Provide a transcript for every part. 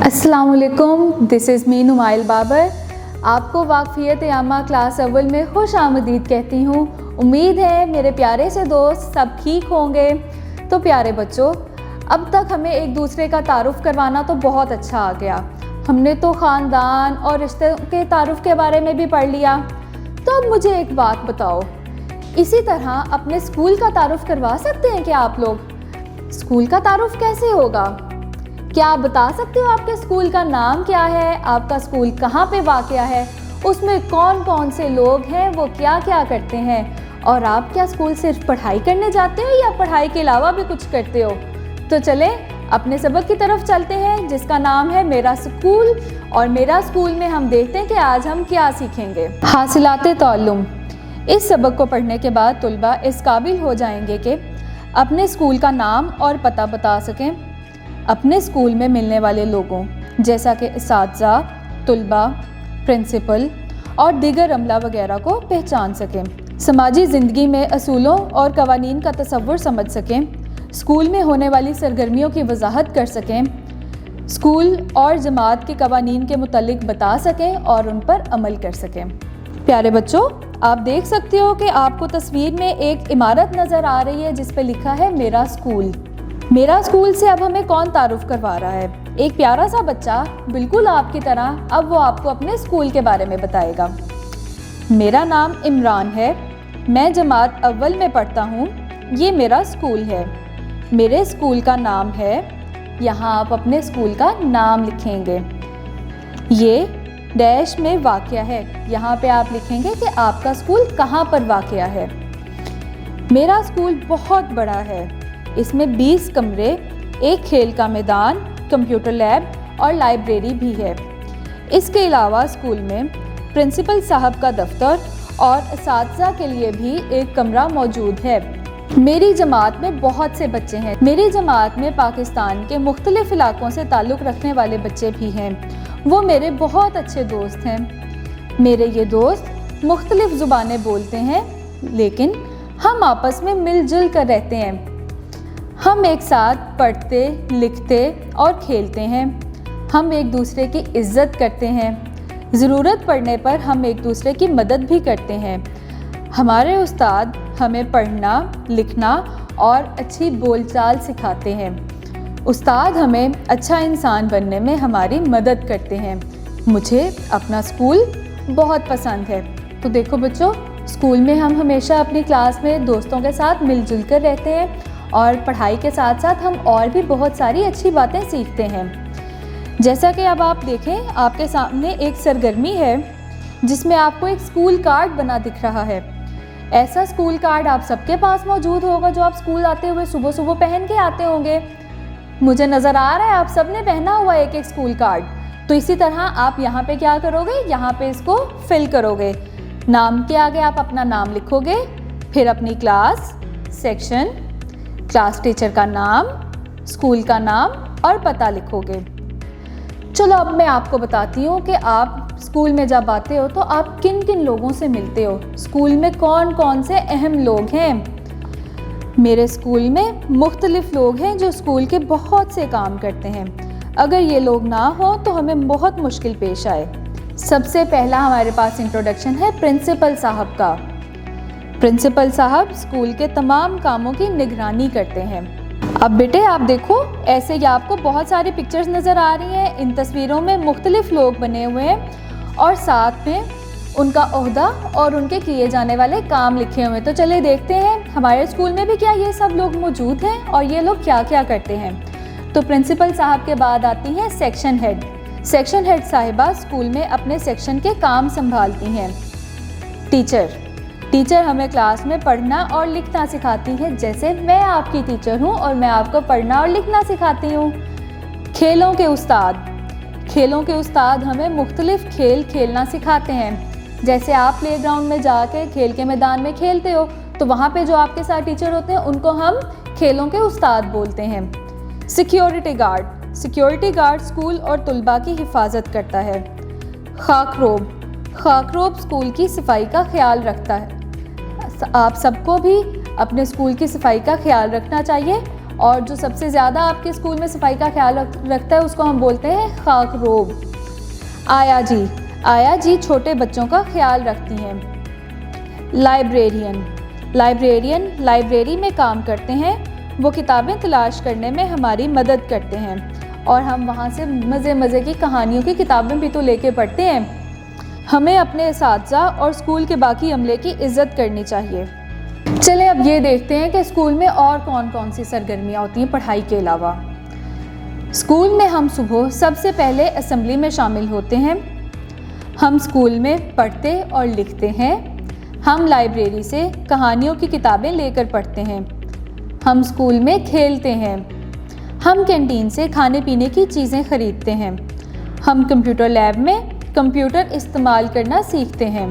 अस्सलामुअलैकुम, this is me नुमाइल Babar. आपको वाक़फ़ियत यामा class अव्वल में खुश आमदीद कहती हूँ। उम्मीद है मेरे प्यारे से दोस्त सब ठीक होंगे। तो प्यारे बच्चों, अब तक हमें एक दूसरे का तारुफ़ करवाना तो बहुत अच्छा आ गया। हमने तो ख़ानदान और रिश्ते के तारुफ़ के बारे में भी पढ़ लिया। तो अब मुझे एक बात बताओ, इसी तरह अपने स्कूल का तारुफ़ करवा सकते हैं क्या आप लोग? स्कूल का तारुफ़ कैसे होगा? क्या आप बता सकते हो आपके स्कूल का नाम क्या है, आपका स्कूल कहाँ पे वाक़या है, उसमें कौन कौन से लोग हैं, वो क्या क्या करते हैं, और आप क्या स्कूल सिर्फ पढ़ाई करने जाते हो या पढ़ाई के अलावा भी कुछ करते हो? तो चलें अपने सबक की तरफ चलते हैं जिसका नाम है मेरा स्कूल। और मेरा स्कूल में हम देखते हैं कि आज हम क्या सीखेंगे। हासिलाते ताल्लुम। इस सबक को पढ़ने के बाद तुलबा इस काबिल हो जाएंगे कि अपने स्कूल का नाम और पता बता सकें, अपने स्कूल में मिलने वाले लोगों जैसा कि इसातिज़ा, तुलबा, प्रिंसिपल और दीगर अमला वगैरह को पहचान सकें, समाजी ज़िंदगी में असूलों और कवानीन का तसव्वुर समझ सकें, स्कूल में होने वाली सरगर्मियों की वजाहत कर सकें, स्कूल और जमात के कवानीन के मुतालिक बता सकें और उन पर अमल कर सकें। प्यारे बच्चों, आप देख सकते हो कि आपको तस्वीर में एक इमारत नज़र आ रही है जिस पे लिखा है मेरा स्कूल। मेरा स्कूल से अब हमें कौन तारुफ़ करवा रहा है? एक प्यारा सा बच्चा बिल्कुल आपकी तरह, अब वो आपको अपने स्कूल के बारे में बताएगा। मेरा नाम इमरान है, मैं जमात अव्वल में पढ़ता हूँ, ये मेरा स्कूल है, मेरे स्कूल का नाम है। यहाँ आप अपने स्कूल का नाम लिखेंगे। ये डैश में वाक़या है, यहाँ पे आप लिखेंगे कि आपका स्कूल कहाँ पर वाक़या है। मेरा स्कूल बहुत बड़ा है, इसमें 20 कमरे, एक खेल का मैदान, कंप्यूटर लैब और लाइब्रेरी भी है। इसके अलावा स्कूल में प्रिंसिपल साहब का दफ्तर और इसातिज़ा के लिए भी एक कमरा मौजूद है। मेरी जमात में बहुत से बच्चे हैं। मेरी जमात में पाकिस्तान के मुख्तलिफ़ इलाकों से ताल्लुक़ रखने वाले बच्चे भी हैं। वो मेरे बहुत अच्छे दोस्त हैं। मेरे ये दोस्त मुख्तलिफ़ ज़ुबानें बोलते हैं, लेकिन हम आपस में मिलजुल कर रहते हैं। हम एक साथ पढ़ते, लिखते और खेलते हैं। हम एक दूसरे की इज़्ज़त करते हैं। ज़रूरत पड़ने पर हम एक दूसरे की मदद भी करते हैं। हमारे उस्ताद हमें पढ़ना, लिखना और अच्छी बोलचाल सिखाते हैं। उस्ताद हमें अच्छा इंसान बनने में हमारी मदद करते हैं। मुझे अपना स्कूल बहुत पसंद है। तो देखो बच्चों, स्कूल में हम हमेशा अपनी क्लास में दोस्तों के साथ मिलजुल कर रहते हैं और पढ़ाई के साथ साथ हम और भी बहुत सारी अच्छी बातें सीखते हैं। जैसा कि अब आप देखें, आपके सामने एक सरगर्मी है जिसमें आपको एक स्कूल कार्ड बना दिख रहा है। ऐसा स्कूल कार्ड आप सबके पास मौजूद होगा जो आप स्कूल आते हुए सुबह सुबह पहन के आते होंगे। मुझे नज़र आ रहा है आप सब ने पहना हुआ एक एक स्कूल कार्ड। तो इसी तरह आप यहाँ पे क्या करोगे, यहाँ पे इसको फिल करोगे। नाम के आगे आप अपना नाम लिखोगे, फिर अपनी क्लास, सेक्शन, क्लास टीचर का नाम, स्कूल का नाम और पता लिखोगे। चलो अब मैं आपको बताती हूँ कि आप स्कूल में जब आते हो तो आप किन किन लोगों से मिलते हो, स्कूल में कौन कौन से अहम लोग हैं। मेरे स्कूल में मुख्तलिफ लोग हैं जो स्कूल के बहुत से काम करते हैं। अगर ये लोग ना हो तो हमें बहुत मुश्किल पेश आए। सबसे पहला हमारे पास इंट्रोडक्शन है प्रिंसिपल साहब का। प्रिंसिपल साहब स्कूल के तमाम कामों की निगरानी करते हैं। अब बेटे आप देखो, ऐसे ही आपको बहुत सारी पिक्चर्स नज़र आ रही हैं। इन तस्वीरों में मुख्तलिफ लोग बने हुए हैं और साथ में उनका ओहदा और उनके किए जाने वाले काम लिखे हुए हैं। तो चलिए देखते हैं हमारे स्कूल में भी क्या ये सब लोग मौजूद हैं और ये लोग क्या क्या करते हैं। तो प्रिंसिपल साहब के बाद आती हैं सेक्शन हेड। सेक्शन हेड साहिबा स्कूल में अपने सेक्शन के काम संभालती हैं। टीचर हमें क्लास में पढ़ना और लिखना सिखाती है, जैसे मैं आपकी टीचर हूँ और मैं आपको पढ़ना और लिखना सिखाती हूँ। खेलों के उस्ताद हमें मुख्तलिफ खेल खेलना सिखाते हैं। जैसे आप प्लेग्राउंड में जाके खेल के मैदान में खेलते हो तो वहाँ पे जो आपके साथ टीचर होते हैं उनको हम खेलों के उस्ताद बोलते हैं। सिक्योरिटी गार्ड स्कूल और तुलबा की हिफाजत करता है। खाकरोब स्कूल की सफाई का ख्याल रखता है। आप सबको भी अपने स्कूल की सफाई का ख्याल रखना चाहिए और जो सबसे ज़्यादा आपके स्कूल में सफाई का ख्याल रखता है उसको हम बोलते हैं खाकरोब। आया जी छोटे बच्चों का ख्याल रखती हैं। लाइब्रेरियन लाइब्रेरी में काम करते हैं, वो किताबें तलाश करने में हमारी मदद करते हैं और हम वहाँ से मज़े की कहानियों की किताबें भी तो लेके पढ़ते हैं। हमें अपने असातिज़ा और स्कूल के बाकी अमले की इज़्ज़त करनी चाहिए। चलें अब ये देखते हैं कि स्कूल में और कौन कौन सी सरगर्मियाँ होती हैं पढ़ाई के अलावा। स्कूल में हम सुबह सबसे पहले असेंबली में शामिल होते हैं। हम स्कूल में पढ़ते और लिखते हैं। हम लाइब्रेरी से कहानियों की किताबें लेकर पढ़ते हैं। हम स्कूल में खेलते हैं। हम कैंटीन से खाने पीने की चीज़ें ख़रीदते हैं। हम कंप्यूटर लैब में कंप्यूटर इस्तेमाल करना सीखते हैं।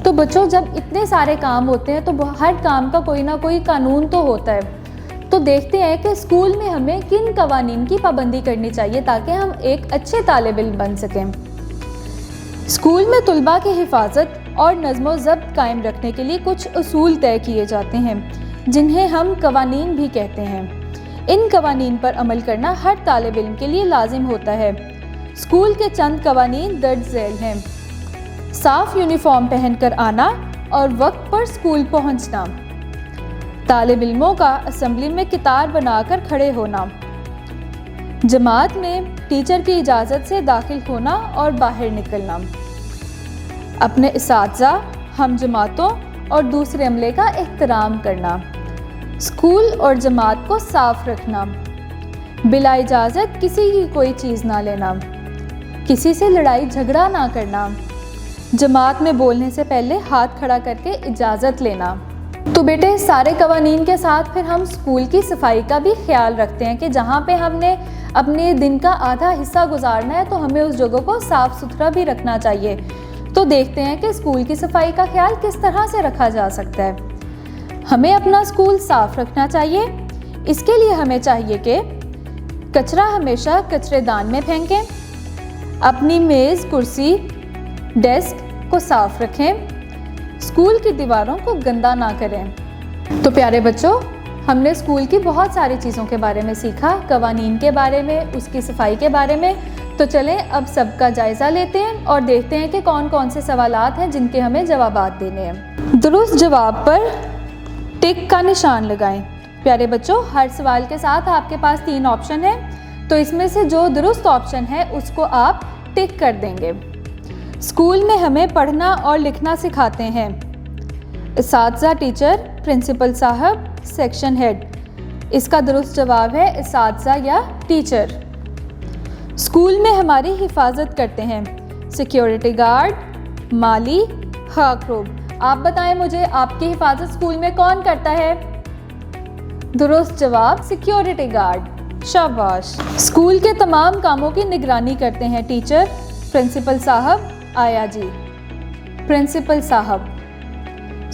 तो बच्चों, जब इतने सारे काम होते हैं तो हर काम का कोई ना कोई कानून तो होता है। तो देखते हैं कि स्कूल में हमें किन कवानीन की पाबंदी करनी चाहिए ताकि हम एक अच्छे तालिब इल्म बन सकें। स्कूल में तुलबा की हिफाजत और नज़्म व ज़ब्त कायम रखने के लिए कुछ उसूल तय किए जाते हैं जिन्हें हम कवानीन भी कहते हैं। इन कवानीन पर अमल करना हर तालिब इल्म के लिए लाजिम होता है। स्कूल के चंद कवानीन दर्ज झैल हैं। साफ़ यूनिफॉर्म पहनकर आना और वक्त पर स्कूल पहुंचना। तालिब इल्मों का असेंबली में कितार बनाकर खड़े होना। जमात में टीचर की इजाज़त से दाखिल होना और बाहर निकलना। अपने इसातिज़ा, हम जमातों और दूसरे अमले का एहतराम करना। स्कूल और जमात को साफ रखना। बिला इजाज़त किसी की कोई चीज़ ना लेना। किसी से लड़ाई झगड़ा ना करना। जमात में बोलने से पहले हाथ खड़ा करके इजाज़त लेना। तो बेटे, सारे कवानीन के साथ फिर हम स्कूल की सफाई का भी ख्याल रखते हैं कि जहाँ पे हमने अपने दिन का आधा हिस्सा गुजारना है तो हमें उस जगह को साफ़ सुथरा भी रखना चाहिए। तो देखते हैं कि स्कूल की सफाई का ख्याल किस तरह से रखा जा सकता है। हमें अपना स्कूल साफ़ रखना चाहिए। इसके लिए हमें चाहिए कि कचरा हमेशा कचरेदान में फेंकें। अपनी मेज़, कुर्सी, डेस्क को साफ़ रखें। स्कूल की दीवारों को गंदा ना करें। तो प्यारे बच्चों, हमने स्कूल की बहुत सारी चीज़ों के बारे में सीखा, कवानीन के बारे में, उसकी सफाई के बारे में। तो चलें अब सबका जायज़ा लेते हैं और देखते हैं कि कौन कौन से सवालात हैं जिनके हमें जवाबात देने हैं। दुरुस्त जवाब पर टिक का निशान लगाएं। प्यारे बच्चों, हर सवाल के साथ आपके पास 3 ऑप्शन हैं, तो इसमें से जो दुरुस्त ऑप्शन है उसको आप टिक कर देंगे। स्कूल में हमें पढ़ना और लिखना सिखाते हैं। इसातिज़ा, टीचर, प्रिंसिपल साहब, सेक्शन हेड। इसका दुरुस्त जवाब है इसातिज़ा या टीचर। स्कूल में हमारी हिफाजत करते हैं। सिक्योरिटी गार्ड, माली, खाकरोब। आप बताएं मुझे, आपकी हिफाजत स्कूल में कौन करता है? दुरुस्त जवाब सिक्योरिटी गार्ड। शाबाश। स्कूल के तमाम कामों की निगरानी करते हैं टीचर, प्रिंसिपल साहब, आया जी। प्रिंसिपल साहब।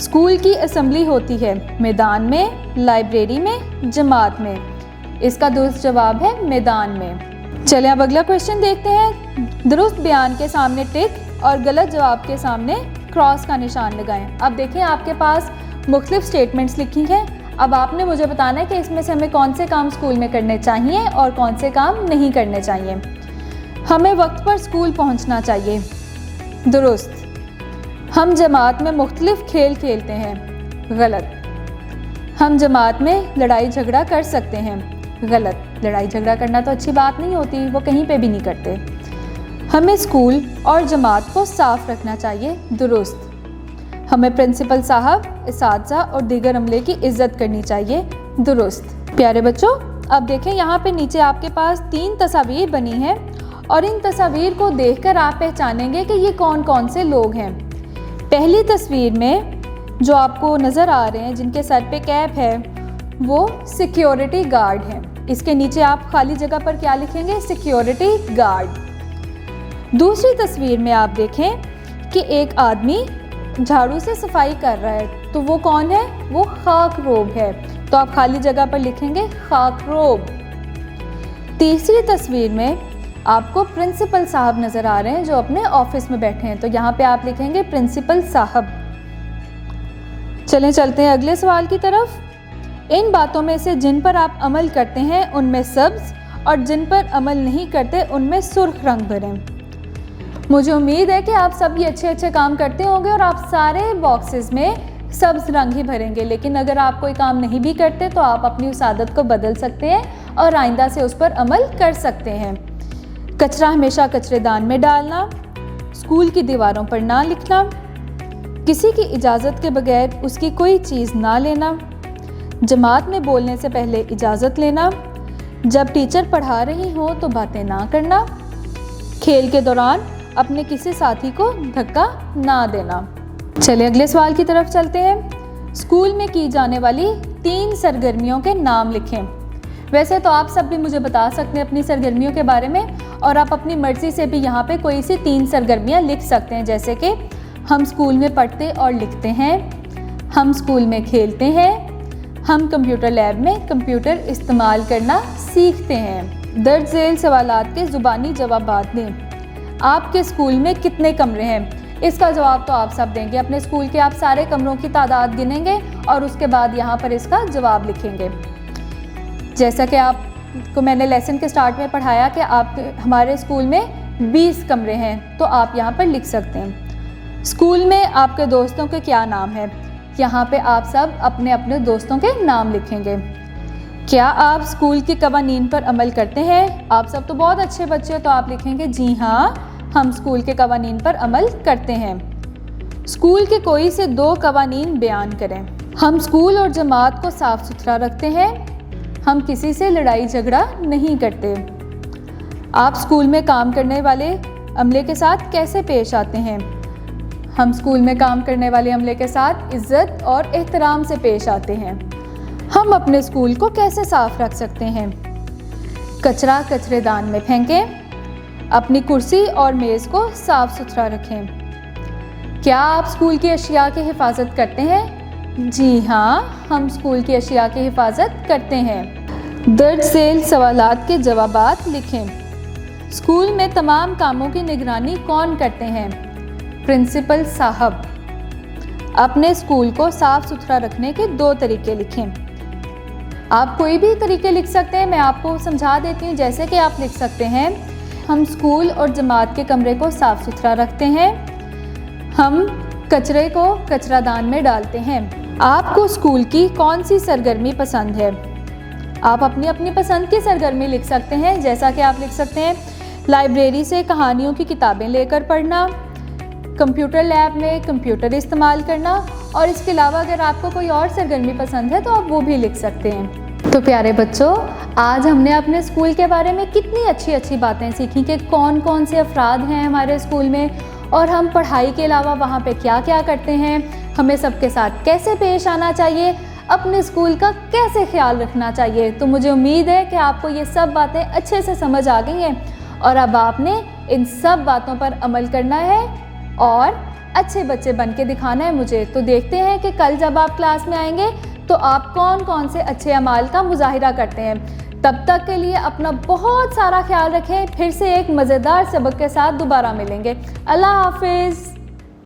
स्कूल की असेंबली होती है मैदान में, लाइब्रेरी में, जमात में। इसका दुरुस्त जवाब है मैदान में। चलिए अब अगला क्वेश्चन देखते हैं। दुरुस्त बयान के सामने टिक और गलत जवाब के सामने क्रॉस का निशान लगाएं। अब देखें, आपके पास मुख्तलिफ स्टेटमेंट्स लिखी हैं। अब आपने मुझे बताना है कि इसमें से हमें कौन से काम स्कूल में करने चाहिए और कौन से काम नहीं करने चाहिए। हमें वक्त पर स्कूल पहुंचना चाहिए। दुरुस्त। हम जमात में मुख्तलिफ खेल खेलते हैं। गलत। हम जमात में लड़ाई झगड़ा कर सकते हैं। गलत। लड़ाई झगड़ा करना तो अच्छी बात नहीं होती, वो कहीं पे भी नहीं करते। हमें स्कूल और जमात को साफ रखना चाहिए। दुरुस्त। हमें प्रिंसिपल साहब, इसातिज़ा और दीगर अमले की इज़्ज़त करनी चाहिए। दुरुस्त। प्यारे बच्चों, अब देखें, यहाँ पे नीचे आपके पास 3 तस्वीर बनी हैं और इन तस्वीर को देखकर आप पहचानेंगे कि ये कौन कौन से लोग हैं। पहली तस्वीर में जो आपको नज़र आ रहे हैं, जिनके सर पे कैप है, वो सिक्योरिटी गार्ड हैं। इसके नीचे आप खाली जगह पर क्या लिखेंगे? Security guard. दूसरी तस्वीर में आप देखें कि एक आदमी झाड़ू से सफाई कर रहा है, तो वो कौन है? वो खाकरोब है, तो आप खाली जगह पर लिखेंगे खाकरोब। तीसरी तस्वीर में आपको प्रिंसिपल साहब नज़र आ रहे हैं जो अपने ऑफिस में बैठे हैं, तो यहाँ पे आप लिखेंगे प्रिंसिपल साहब। चलें चलते हैं अगले सवाल की तरफ। इन बातों में से जिन पर आप अमल करते हैं उनमें सब्ज़ और जिन पर अमल नहीं करते उनमें सुर्ख रंग भरें। मुझे उम्मीद है कि आप सब ये अच्छे अच्छे काम करते होंगे और आप सारे बॉक्सेस में सब्ज़ रंग ही भरेंगे। लेकिन अगर आप कोई काम नहीं भी करते तो आप अपनी उस आदत को बदल सकते हैं और आइंदा से उस पर अमल कर सकते हैं। कचरा हमेशा कचरेदान में डालना, स्कूल की दीवारों पर ना लिखना, किसी की इजाज़त के बगैर उसकी कोई चीज़ ना लेना, जमात में बोलने से पहले इजाज़त लेना, जब टीचर पढ़ा रही हो तो बातें ना करना, खेल के दौरान अपने किसी साथी को धक्का ना देना। चलिए अगले सवाल की तरफ चलते हैं। स्कूल में की जाने वाली 3 सरगर्मियों के नाम लिखें। वैसे तो आप सब भी मुझे बता सकते हैं अपनी सरगर्मियों के बारे में, और आप अपनी मर्ज़ी से भी यहाँ पे कोई सी 3 सरगर्मियाँ लिख सकते हैं, जैसे कि हम स्कूल में पढ़ते और लिखते हैं, हम स्कूल में खेलते हैं, हम कंप्यूटर लैब में कंप्यूटर इस्तेमाल करना सीखते हैं। दर्ज झेल सवालात के ज़ुबानी जवाबात दें। आपके स्कूल में कितने कमरे हैं? इसका जवाब तो आप सब देंगे। अपने स्कूल के आप सारे कमरों की तादाद गिनेंगे और उसके बाद यहाँ पर इसका जवाब लिखेंगे। जैसा कि आपको मैंने लेसन के स्टार्ट में पढ़ाया कि आप हमारे स्कूल में 20 कमरे हैं, तो आप यहाँ पर लिख सकते हैं। स्कूल में आपके दोस्तों के क्या नाम है? यहाँ पे आप सब अपने अपने दोस्तों के नाम लिखेंगे। क्या आप स्कूल के कवानीन पर अमल करते हैं? आप सब तो बहुत अच्छे बच्चे हो, तो आप लिखेंगे जी हाँ, हम स्कूल के कवानीन पर अमल करते हैं। स्कूल के कोई से 2 कवानीन बयान करें। हम स्कूल और जमात को साफ़ सुथरा रखते हैं, हम किसी से लड़ाई झगड़ा नहीं करते। आप स्कूल में काम करने वाले अमले के साथ कैसे पेश आते हैं? हम स्कूल में काम करने वाले अमले के साथ इज़्ज़त और एहतराम से पेश आते हैं। हम अपने स्कूल को कैसे साफ रख सकते हैं? कचरा कचरेदान में फेंकें, अपनी कुर्सी और मेज़ को साफ सुथरा रखें। क्या आप स्कूल की अशिया की हिफाजत करते हैं? जी हाँ, हम स्कूल की अशिया की हिफाजत करते हैं। दर्ज झेल सवालात के जवाबात लिखें। स्कूल में तमाम कामों की निगरानी कौन करते हैं? प्रिंसिपल साहब। अपने स्कूल को साफ सुथरा रखने के 2 तरीके लिखें। आप कोई भी तरीके लिख सकते हैं, मैं आपको समझा देती हूँ। जैसे कि आप लिख सकते हैं, हम स्कूल और जमात के कमरे को साफ सुथरा रखते हैं, हम कचरे को कचरादान में डालते हैं। आपको स्कूल की कौन सी सरगर्मी पसंद है? आप अपनी अपनी पसंद की सरगर्मी लिख सकते हैं, जैसा कि आप लिख सकते हैं लाइब्रेरी से कहानियों की किताबें लेकर पढ़ना, कंप्यूटर लैब में कंप्यूटर इस्तेमाल करना, और इसके अलावा अगर आपको कोई और सरगर्मी पसंद है तो आप वो भी लिख सकते हैं। तो प्यारे बच्चों, आज हमने अपने स्कूल के बारे में कितनी अच्छी अच्छी बातें सीखी कि कौन कौन से अफराद हैं हमारे स्कूल में, और हम पढ़ाई के अलावा वहाँ पे क्या क्या करते हैं, हमें सबके साथ कैसे पेश आना चाहिए, अपने स्कूल का कैसे ख्याल रखना चाहिए। तो मुझे उम्मीद है कि आपको ये सब बातें अच्छे से समझ आ गई हैं और अब आपने इन सब बातों पर अमल करना है और अच्छे बच्चे बन के दिखाना है मुझे। तो देखते हैं कि कल जब आप क्लास में आएंगे तो आप कौन कौन से अच्छे अमाल का मुजाहिरा करते हैं। तब तक के लिए अपना बहुत सारा ख्याल रखें। फिर से एक मज़ेदार सबक के साथ दोबारा मिलेंगे। अल्लाह हाफिज़।